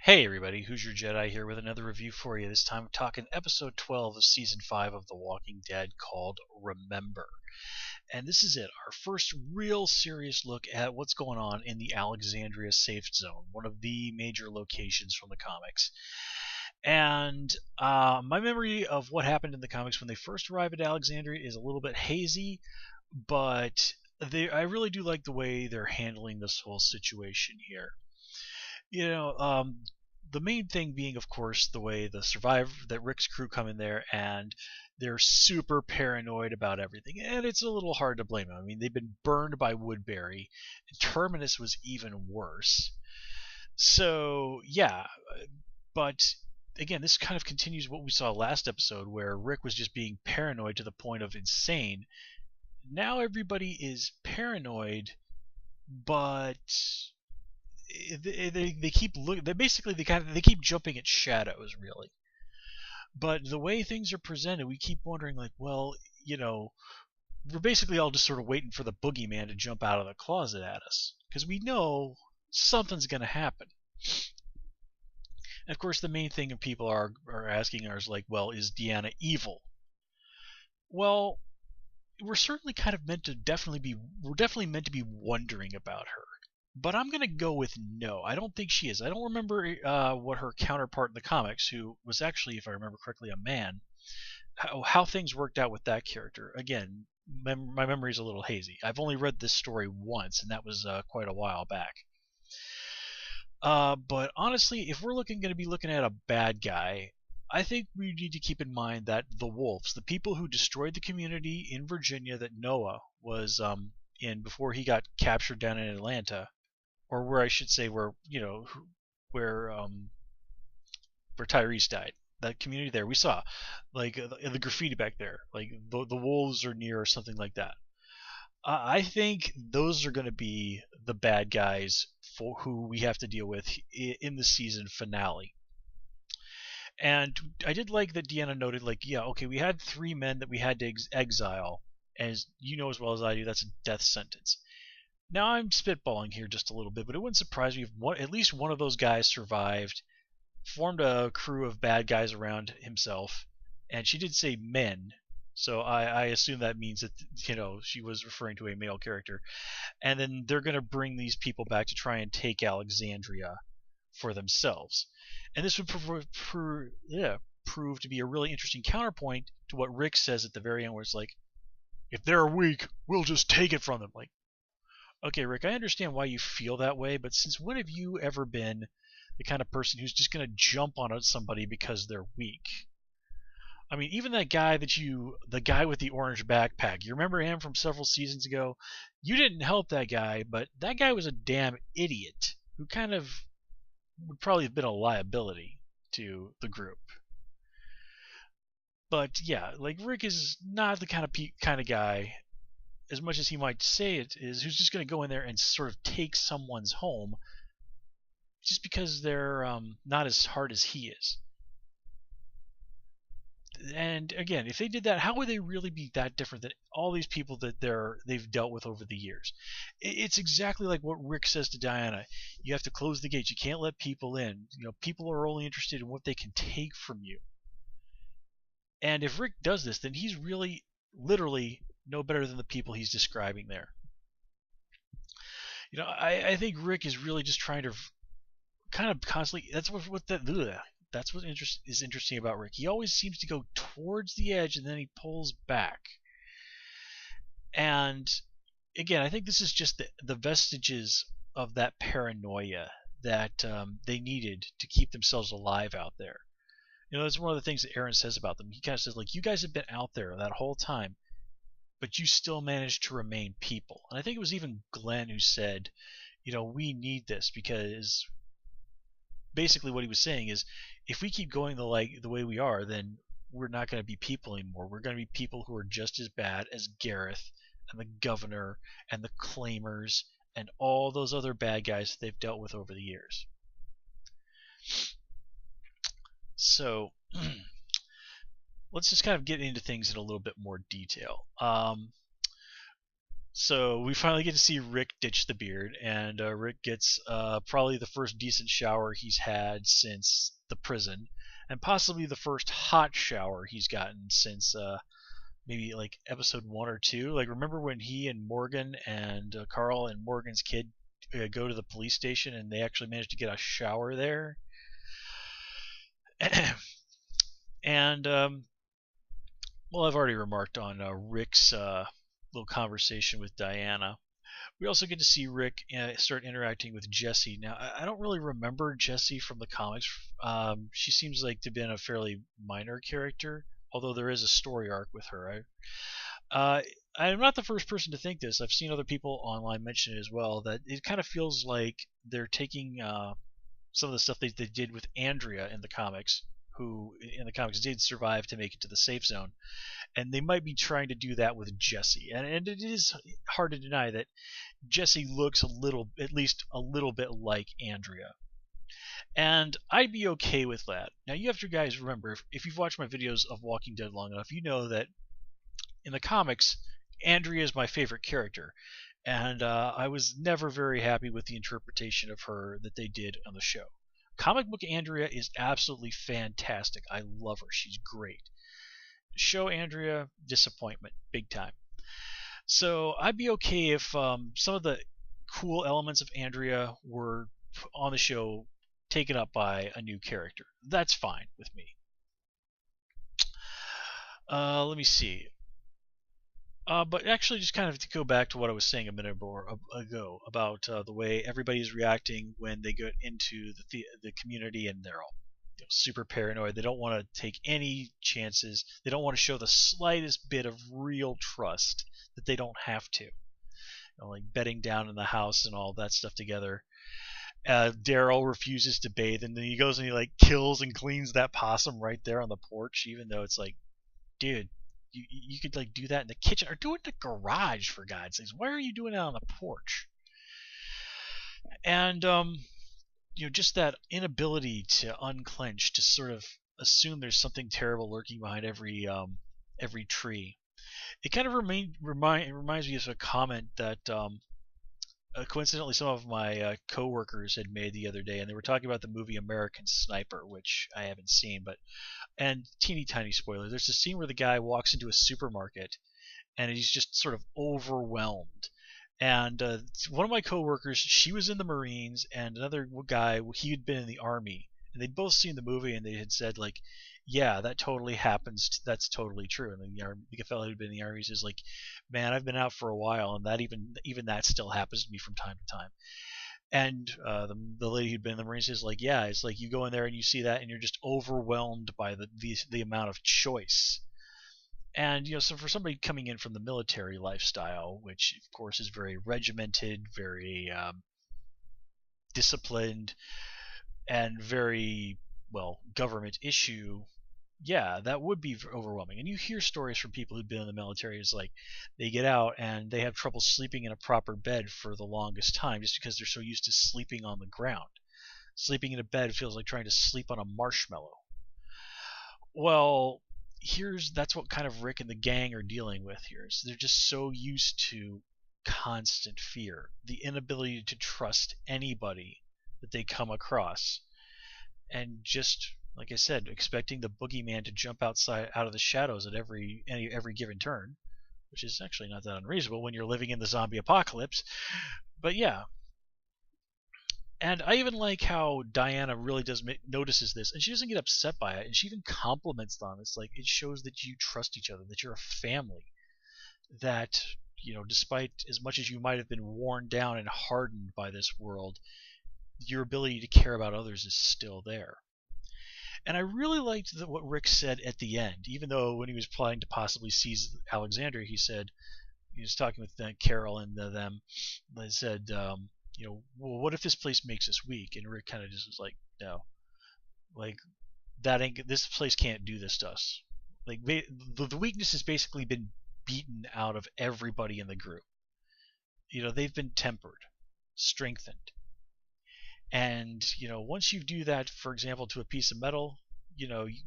Hey everybody, Who's Your Jedi here with another review for you. This time I'm talking episode 12 of season 5 of The Walking Dead called Remember. And this is it, our first real serious look at what's going on in the Alexandria Safe Zone, one of the major locations from the comics. And my memory of what happened in the comics when they first arrived at Alexandria is a little bit hazy, but I really do like the way they're handling this whole situation here. You know, the main thing being, of course, the way that Rick's crew come in there and they're super paranoid about everything, and it's a little hard to blame them. I mean, they've been burned by Woodbury, and Terminus was even worse. So yeah, but again, this kind of continues what we saw last episode, where Rick was just being paranoid to the point of insane. Now everybody is paranoid, but they keep looking. They keep jumping at shadows, really. But the way things are presented, we keep wondering, like, well, we're basically all just sort of waiting for the boogeyman to jump out of the closet at us because we know something's going to happen. And of course, the main thing people are asking is like, well, is Deanna evil? Well, we're certainly kind of we're definitely meant to be wondering about her. But I'm going to go with no. I don't think she is. I don't remember what her counterpart in the comics, who was actually, if I remember correctly, a man, how things worked out with that character. Again, my memory is a little hazy. I've only read this story once, and that was quite a while back. But honestly, if we're going to be looking at a bad guy, I think we need to keep in mind that the Wolves, the people who destroyed the community in Virginia that Noah was in before he got captured down in Atlanta, or where I should say where Tyrese died. That community there, we saw like the graffiti back there, like the wolves are near or something like that. I think those are going to be the bad guys for who we have to deal with in the season finale. And I did like that Deanna noted, like, yeah, okay, we had 3 men that we had to exile, as you know as well as I do, that's a death sentence. Now I'm spitballing here just a little bit, but it wouldn't surprise me if at least one of those guys survived, formed a crew of bad guys around himself, and she did say men, so I assume that means that she was referring to a male character, and then they're going to bring these people back to try and take Alexandria for themselves, and this would prove to be a really interesting counterpoint to what Rick says at the very end, where it's like, if they're weak, we'll just take it from them. Like, okay, Rick, I understand why you feel that way, but since when have you ever been the kind of person who's just going to jump on somebody because they're weak? I mean, even that guy the guy with the orange backpack, you remember him from several seasons ago? You didn't help that guy, but that guy was a damn idiot who kind of would probably have been a liability to the group. But yeah, like Rick is not the kind of guy, as much as he might say it is, who's just going to go in there and sort of take someone's home just because they're not as hard as he is. And again, if they did that, how would they really be that different than all these people that they've dealt with over the years? It's exactly like what Rick says to Diana. You have to close the gates. You can't let people in. People are only interested in what they can take from you. And if Rick does this, then he's really, literally, no better than the people he's describing there. I think Rick is really just trying to kind of constantly. That's what is interesting about Rick. He always seems to go towards the edge and then he pulls back. And again, I think this is just the vestiges of that paranoia that they needed to keep themselves alive out there. That's one of the things that Aaron says about them. He kind of says, like, you guys have been out there that whole time, but you still managed to remain people. And I think it was even Glenn who said, we need this, because basically what he was saying is, if we keep going the way we are, then we're not going to be people anymore. We're going to be people who are just as bad as Gareth and the governor and the claimers and all those other bad guys that they've dealt with over the years. So let's just kind of get into things in a little bit more detail. So we finally get to see Rick ditch the beard, and Rick gets probably the first decent shower he's had since the prison, and possibly the first hot shower he's gotten since maybe like episode 1 or 2. Like, remember when he and Morgan and Carl and Morgan's kid go to the police station and they actually managed to get a shower there? And well, I've already remarked on Rick's little conversation with Diana. We also get to see Rick start interacting with Jesse. Now, I don't really remember Jesse from the comics. She seems like to have been a fairly minor character, although there is a story arc with her. I'm not the first person to think this. I've seen other people online mention it as well, that it kind of feels like they're taking some of the stuff they did with Andrea in the comics, who in the comics did survive to make it to the safe zone, and they might be trying to do that with Jesse. And it is hard to deny that Jesse looks at least a little bit like Andrea. And I'd be okay with that. Now, you have to guys remember, if you've watched my videos of Walking Dead long enough, you know that in the comics, Andrea is my favorite character. And I was never very happy with the interpretation of her that they did on the show. Comic book Andrea is absolutely fantastic. I love her. She's great. Show Andrea, disappointment, big time. So I'd be okay if some of the cool elements of Andrea were on the show taken up by a new character. That's fine with me. Let me see. But actually, just kind of to go back to what I was saying a minute ago about the way everybody's reacting when they get into the community, and they're all super paranoid. They don't want to take any chances. They don't want to show the slightest bit of real trust that they don't have to. Like bedding down in the house and all that stuff together. Daryl refuses to bathe, and then he goes and he like kills and cleans that possum right there on the porch, even though it's like, dude, you could like do that in the kitchen or do it in the garage, for God's sakes. Why are you doing that on the porch? And just that inability to unclench, to sort of assume there's something terrible lurking behind every tree. It kind of reminds me of a comment that coincidentally some of my coworkers had made the other day, and they were talking about the movie American Sniper, which I haven't seen, and teeny tiny spoiler, there's a scene where the guy walks into a supermarket and he's just sort of overwhelmed. And one of my coworkers, she was in the Marines, and another guy, he had been in the Army, and they'd both seen the movie, and they had said like, yeah, that totally happens. That's totally true. And the fellow who'd been in the Army says like, man, I've been out for a while, and that even that still happens to me from time to time. And the lady who'd been in the Marines is like, yeah, it's like you go in there and you see that, and you're just overwhelmed by the amount of choice. And so for somebody coming in from the military lifestyle, which of course is very regimented, very disciplined, and very government issue, yeah, that would be overwhelming. And you hear stories from people who've been in the military. It's like they get out and they have trouble sleeping in a proper bed for the longest time, just because they're so used to sleeping on the ground. Sleeping in a bed feels like trying to sleep on a marshmallow. Well, that's what kind of Rick and the gang are dealing with here. So they're just so used to constant fear, the inability to trust anybody that they come across, and just like I said, expecting the boogeyman to jump out of the shadows at every given turn, which is actually not that unreasonable when you're living in the zombie apocalypse. But yeah. And I even like how Diana really notices this, and she doesn't get upset by it, and she even compliments them. It's like, it shows that you trust each other, that you're a family, that despite as much as you might have been worn down and hardened by this world, your ability to care about others is still there. And I really liked what Rick said at the end, even though when he was planning to possibly seize Alexandria, he said, he was talking with Carol and them, they said, well, what if this place makes us weak? And Rick kind of just was like, no, like this place can't do this to us. Like the weakness has basically been beaten out of everybody in the group. They've been tempered, strengthened. And once you do that, for example, to a piece of metal,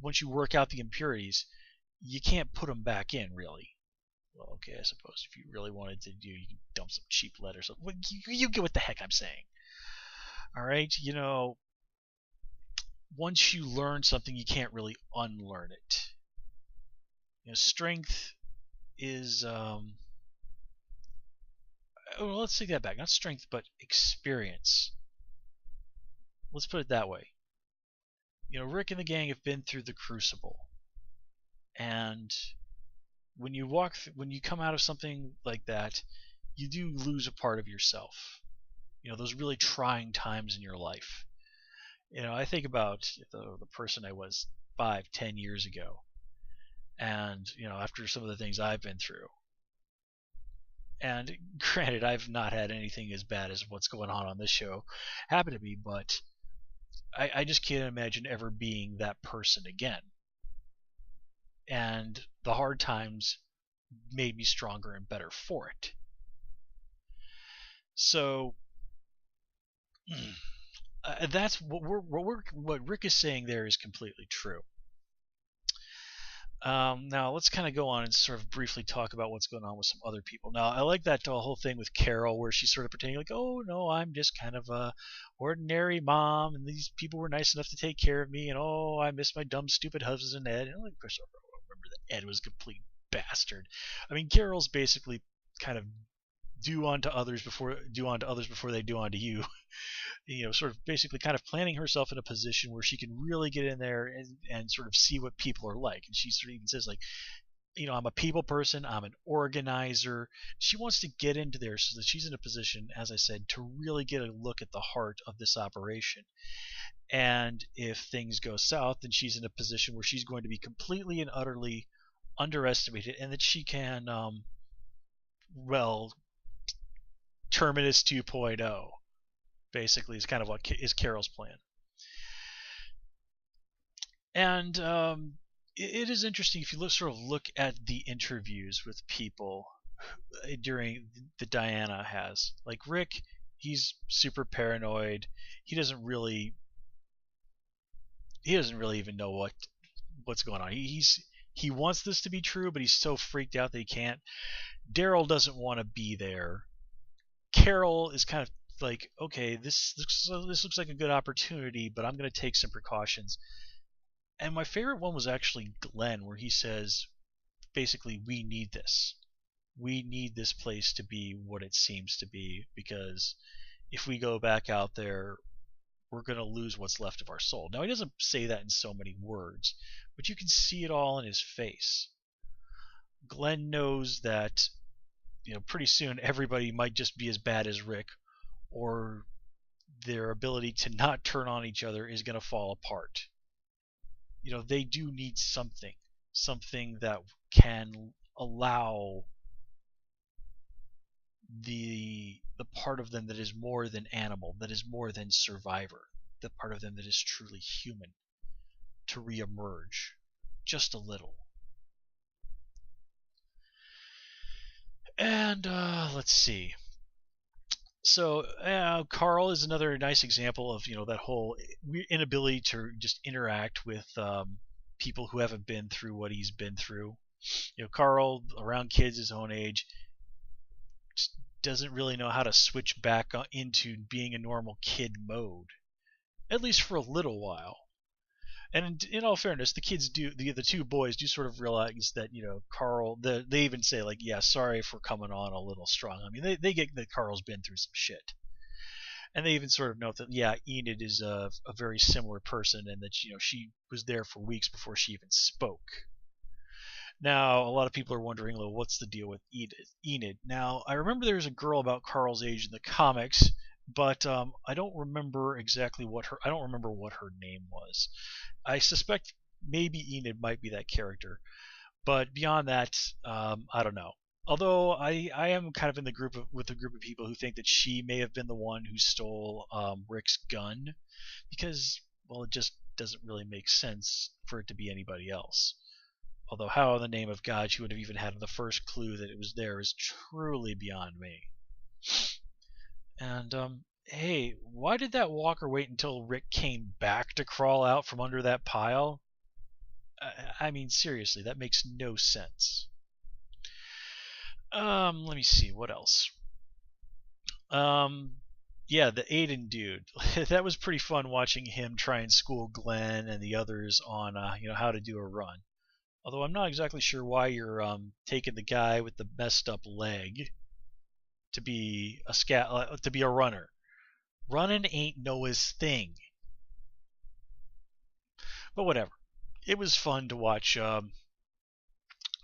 once you work out the impurities, you can't put them back in, really. Well, okay, I suppose if you really wanted to do, you can dump some cheap lead or something. You get what the heck I'm saying. All right, once you learn something, you can't really unlearn it. Strength is well, let's take that back. Not strength, but experience. Let's put it that way. Rick and the gang have been through the crucible, and when you come out of something like that, you do lose a part of yourself. Those really trying times in your life. I think about the person I was 5, 10 years ago, and after some of the things I've been through. And granted, I've not had anything as bad as what's going on this show happen to me, but I just can't imagine ever being that person again. And the hard times made me stronger and better for it. So that's what Rick is saying there is completely true. Now let's kind of go on and sort of briefly talk about what's going on with some other people. Now I like that whole thing with Carol where she's sort of pretending like, oh no, I'm just kind of a ordinary mom, and these people were nice enough to take care of me, and oh, I miss my dumb stupid husband Ed. And of course, I remember that Ed was a complete bastard. I mean, Carol's basically kind of do unto others before they do unto you. Sort of basically kind of planning herself in a position where she can really get in there and sort of see what people are like. And she sort of even says like, I'm a people person, I'm an organizer. She wants to get into there so that she's in a position, as I said, to really get a look at the heart of this operation. And if things go south, then she's in a position where she's going to be completely and utterly underestimated, and that she can, Terminus 2.0 basically is kind of what is Carol's plan. And it is interesting if you look at the interviews with people during the Diana has. Like Rick, he's super paranoid. He doesn't really even know what's going on. He wants this to be true, but he's so freaked out that he can't. Daryl doesn't want to be there. Carol is kind of like, okay, this looks like a good opportunity, but I'm going to take some precautions. And my favorite one was actually Glenn, where he says, basically, we need this. We need this place to be what it seems to be, because if we go back out there, we're going to lose what's left of our soul. Now, he doesn't say that in so many words, but you can see it all in his face. Glenn knows that pretty soon everybody might just be as bad as Rick, or their ability to not turn on each other is going to fall apart. They do need something that can allow the part of them that is more than animal, that is more than survivor, the part of them that is truly human, to reemerge just a little. And let's see. So Carl is another nice example of that whole inability to just interact with people who haven't been through what he's been through. Carl, around kids his own age, just doesn't really know how to switch back into being a normal kid mode, at least for a little while. And in all fairness, the kids do, the two boys do sort of realize that, Carl, they even say, like, yeah, sorry for coming on a little strong. I mean, they get that Carl's been through some shit. And they even sort of note that, yeah, Enid is a very similar person, and that, she was there for weeks before she even spoke. Now, a lot of people are wondering, well, what's the deal with Enid? Now, I remember there's a girl about Carl's age in the comics, but I don't remember what her name was. I suspect maybe Enid might be that character, but beyond that, I don't know. Although I am kind of in with a group of people who think that she may have been the one who stole Rick's gun, because, well, it just doesn't really make sense for it to be anybody else. Although how in the name of God she would have even had the first clue that it was there is truly beyond me. And hey, why did that walker wait until Rick came back to crawl out from under that pile? I mean, seriously, that makes no sense. Let me see what else. Um, yeah, the Aiden dude. That was pretty fun watching him try and school Glenn and the others on how to do a run. Although I'm not exactly sure why you're taking the guy with the messed up leg to be to be a runner. Running ain't Noah's thing. But whatever. It was fun to watch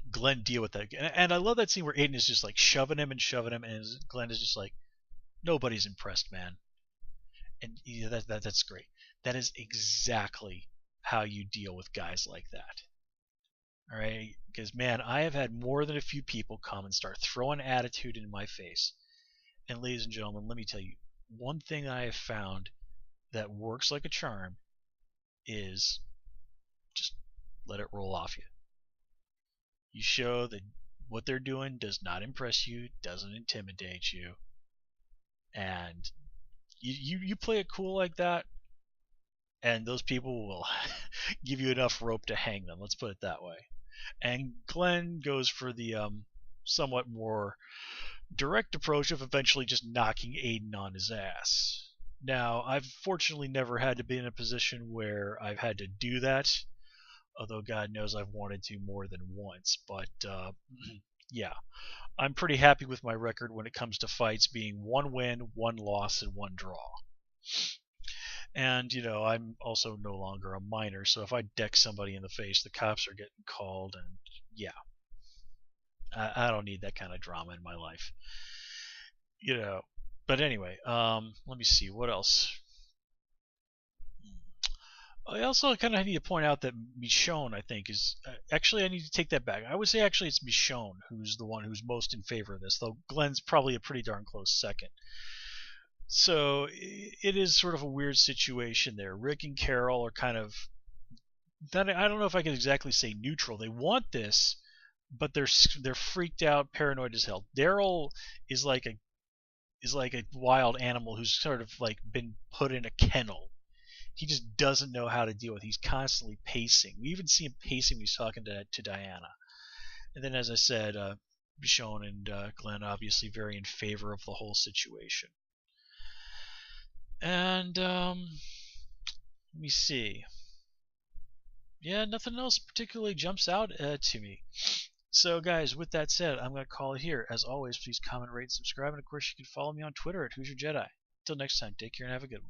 Glenn deal with that, and I love that scene where Aiden is just like shoving him, and Glenn is just like, nobody's impressed, man. And yeah, that's great. That is exactly how you deal with guys like that. All right, because man, I have had more than a few people come and start throwing attitude in my face. And ladies and gentlemen, let me tell you, one thing I have found that works like a charm is just let it roll off you. You show that what they're doing does not impress you, doesn't intimidate you, and you play it cool like that, and those people will give you enough rope to hang them. Let's put it that way. And Glenn goes for the somewhat more direct approach of eventually just knocking Aiden on his ass. Now, I've fortunately never had to be in a position where I've had to do that, although God knows I've wanted to more than once. But yeah, I'm pretty happy with my record when it comes to fights being 1 win, 1 loss, and 1 draw. And, I'm also no longer a minor, so if I deck somebody in the face, the cops are getting called, and yeah. I don't need that kind of drama in my life. But anyway, let me see, what else? I also kind of need to point out that Michonne, I think, is actually, I need to take that back. I would say actually it's Michonne who's the one who's most in favor of this, though Glenn's probably a pretty darn close second. So it is sort of a weird situation there. Rick and Carol are kind of, I don't know if I can exactly say neutral. They want this, but they're freaked out, paranoid as hell. Daryl is like a wild animal who's sort of like been put in a kennel. He just doesn't know how to deal with it. He's constantly pacing. We even see him pacing when he's talking to Diana. And then, as I said, Michonne and Glenn obviously very in favor of the whole situation. And let me see. Yeah, nothing else particularly jumps out to me. So, guys, with that said, I'm going to call it here. As always, please comment, rate, and subscribe. And, of course, you can follow me on Twitter at Who's Your Jedi. Until next time, take care and have a good one.